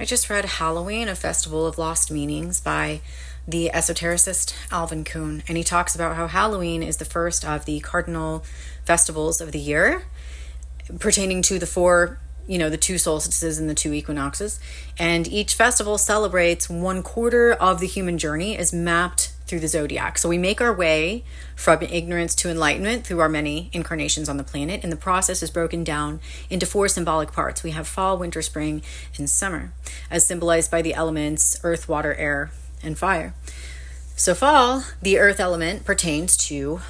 I just read Halloween, a Festival of Lost Meanings by the esotericist Alvin Kuhn, and he talks about how Halloween is the first of the cardinal festivals of the year, pertaining to the four, the two solstices and the two equinoxes. And each festival celebrates 1/4 of the human journey as mapped through the zodiac. So we make our way from ignorance to enlightenment through our many incarnations on the planet, and the process is broken down into 4 symbolic parts. We have fall, winter, spring, and summer, as symbolized by the elements earth, water, air, and fire. So fall, the earth element, pertains to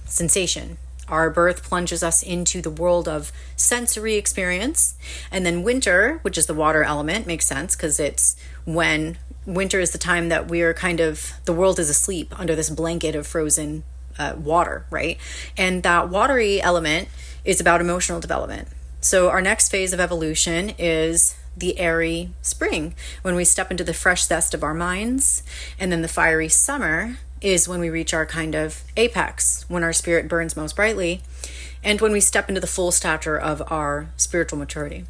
sensation. Our birth plunges us into the world of sensory experience. And then winter, which is the water element, makes sense because it's when winter is the time that we're the world is asleep under this blanket of frozen water, right? And that watery element is about emotional development. So our next phase of evolution is the airy spring, when we step into the fresh zest of our minds. And then the fiery summer is when we reach our kind of apex, when our spirit burns most brightly, and when we step into the full stature of our spiritual maturity.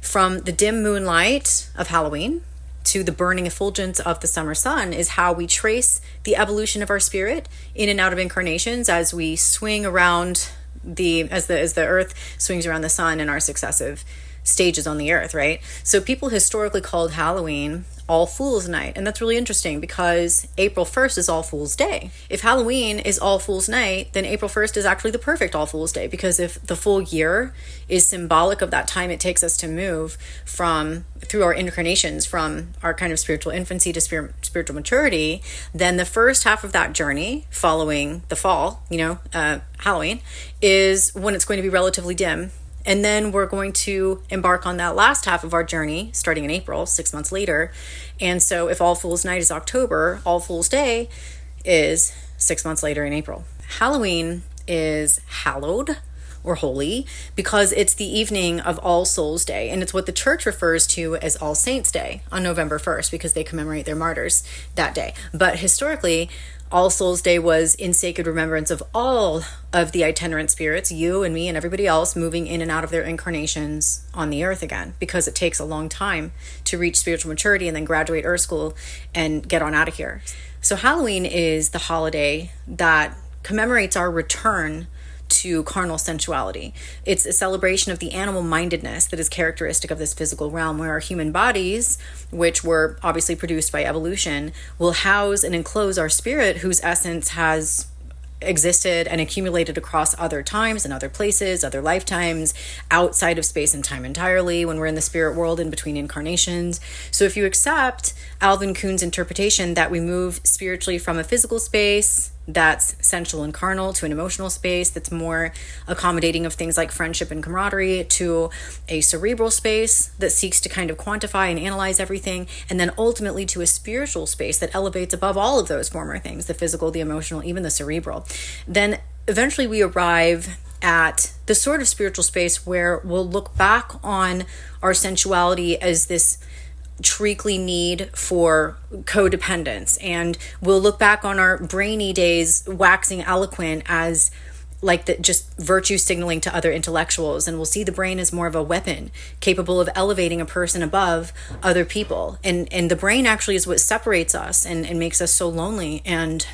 From the dim moonlight of Halloween to the burning effulgence of the summer sun is how we trace the evolution of our spirit in and out of incarnations as we swing around as the earth swings around the sun in our successive stages on the earth, right? So people historically called Halloween All Fool's Night, and that's really interesting because April 1st is All Fool's Day. If Halloween is All Fool's Night, then April 1st is actually the perfect All Fool's Day, because if the full year is symbolic of that time it takes us to move through our incarnations from our kind of spiritual infancy to spiritual maturity, then the first half of that journey following the fall, Halloween, is when it's going to be relatively dim. And then we're going to embark on that last half of our journey starting in April, 6 months later. And so if All Fool's Night is October, All Fool's Day is 6 months later in April. Halloween is hallowed or holy because it's the evening of All Souls Day. And it's what the church refers to as All Saints Day on November 1st because they commemorate their martyrs that day. But historically, All Souls Day was in sacred remembrance of all of the itinerant spirits, you and me and everybody else, moving in and out of their incarnations on the earth again, because it takes a long time to reach spiritual maturity and then graduate earth school and get on out of here. So Halloween is the holiday that commemorates our return to carnal sensuality. It's a celebration of the animal mindedness that is characteristic of this physical realm, where our human bodies, which were obviously produced by evolution, will house and enclose our spirit, whose essence has existed and accumulated across other times and other places, other lifetimes, outside of space and time entirely, when we're in the spirit world in between incarnations. So if you accept Alvin Kuhn's interpretation that we move spiritually from a physical space that's sensual and carnal to an emotional space that's more accommodating of things like friendship and camaraderie, to a cerebral space that seeks to kind of quantify and analyze everything, and then ultimately to a spiritual space that elevates above all of those former things, the physical, the emotional, even the cerebral, then eventually we arrive at the sort of spiritual space where we'll look back on our sensuality as this treacly need for codependence, and we'll look back on our brainy days waxing eloquent as just virtue signaling to other intellectuals, and we'll see the brain as more of a weapon capable of elevating a person above other people, and the brain actually is what separates us and makes us so lonely and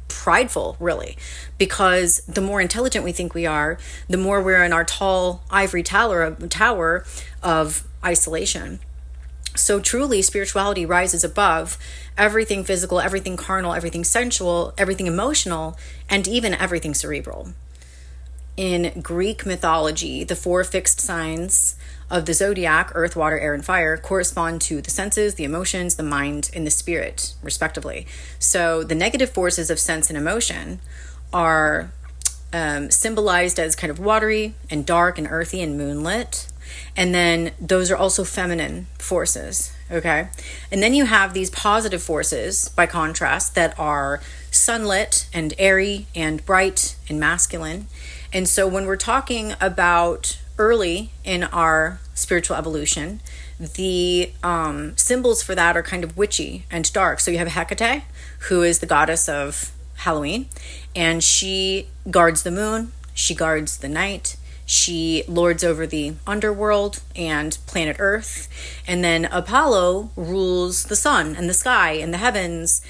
prideful, really, because the more intelligent we think we are, the more we're in our tall ivory tower of isolation. So truly, spirituality rises above everything physical, everything carnal, everything sensual, everything emotional, and even everything cerebral. In Greek mythology, the 4 fixed signs of the zodiac, earth, water, air, and fire, correspond to the senses, the emotions, the mind, and the spirit, respectively. So the negative forces of sense and emotion are symbolized as kind of watery and dark and earthy and moonlit. And then those are also feminine forces, okay? And then you have these positive forces, by contrast, that are sunlit and airy and bright and masculine. And so when we're talking about early in our spiritual evolution, the symbols for that are kind of witchy and dark. So you have Hecate, who is the goddess of Halloween, and she guards the moon, she guards the night, She lords over the underworld and planet Earth. And then Apollo rules the sun and the sky and the heavens,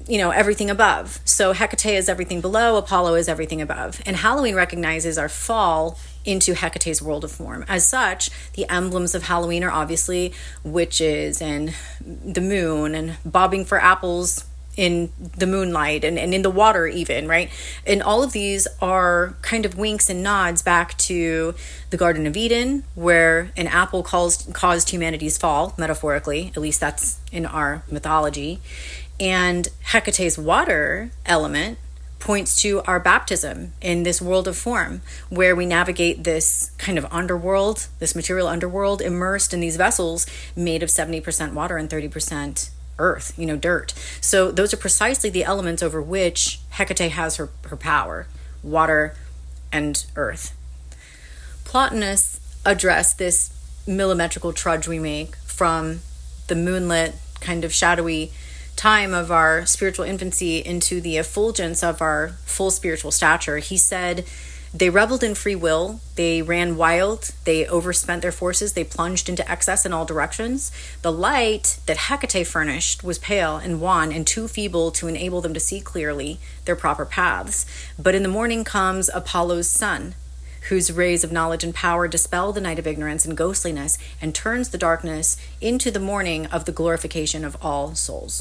everything above. So Hecate is everything below, Apollo is everything above. And Halloween recognizes our fall into Hecate's world of form. As such, the emblems of Halloween are obviously witches and the moon and bobbing for apples in the moonlight and in the water even, right? And all of these are kind of winks and nods back to the Garden of Eden, where an apple caused humanity's fall, metaphorically, at least that's in our mythology. And Hecate's water element points to our baptism in this world of form, where we navigate this kind of underworld, this material underworld, immersed in these vessels made of 70% water and 30% earth, dirt. So those are precisely the elements over which Hecate has her power, water and earth. Plotinus addressed this millimetrical trudge we make from the moonlit, kind of shadowy time of our spiritual infancy into the effulgence of our full spiritual stature. He said, they reveled in free will, they ran wild, they overspent their forces, they plunged into excess in all directions. The light that Hecate furnished was pale and wan and too feeble to enable them to see clearly their proper paths. But in the morning comes Apollo's sun, whose rays of knowledge and power dispel the night of ignorance and ghostliness and turns the darkness into the morning of the glorification of all souls.